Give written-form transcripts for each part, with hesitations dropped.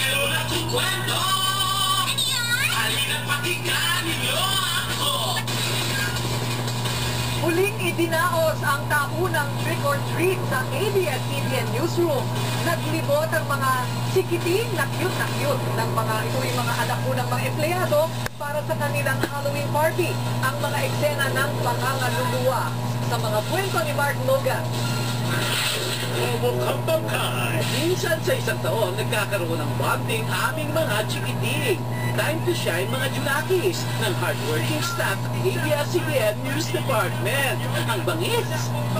Meron akong kwento! Halina't pakinggan ninyo ako! Huling idinaos ang taunang trick or treat sa ABS-CBN Newsroom. Naglibot ang mga sikiting na cute ng mga yung mga anak po ng mga empleyado para sa kanilang Halloween party. Ang mga eksena ng pangangaluluwa sa mga kwento ni Mark Logan. Minsan sa isang taon, nagkakaroon ng bonding aming mga chikiting. Time to shine mga junakis ng hardworking staff ng ABS-CBN News Department. Ang bangis!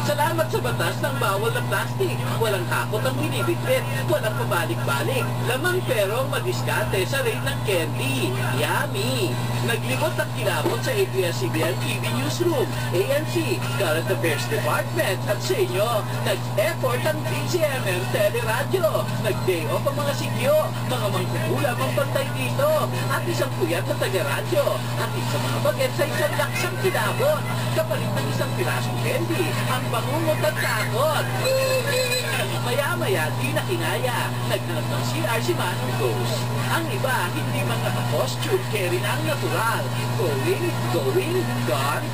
Salamat sa batas ng bawal na plastic. Walang takot ang binibitbit. Walang pabalik-balik. Lamang pero madiskarte sa rate ng candy. Yummy! Naglibot ang kilabot sa ABS-CBN TV Newsroom, ANC, Current Affairs Department at sa inyo. Nag-effort ang DCMM Teleradyo. Nag-day off ang mga sigyo, mga mangkukulam ang pantay dito, at isang puyat na taga-radyo, at isang mga baget sa isang laksang kilabot. Kapalit ng isang pirasong candy, ang bangungot at takot. Maya-maya, di na kinaya. Naghanap ng CR si Manong Ghost. Ang iba, hindi man naka-costume, kaya rin ang natural. Going, gone.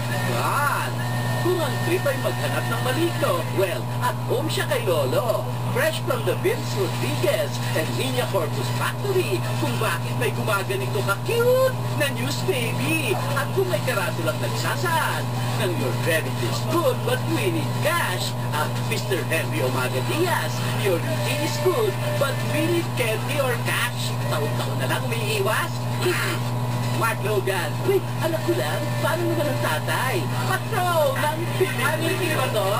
Kung ang trip ay maghanap ng maligno, well, at home siya kay Lolo. Fresh from the Vince Rodriguez and Niña Corpus Factory, kung bakit may gumaganito ka-cute na news baby. At kung may karatulang nagsasaad ng you're very good but we need cash. At Mr. Henry Omaga Diaz, your routine is good but we need candy or cash. Taon-taon na lang umiiwas. Mark Logan, wait, anak ko lang, paano naman ang tatay? Patrol ng Pilipinas to?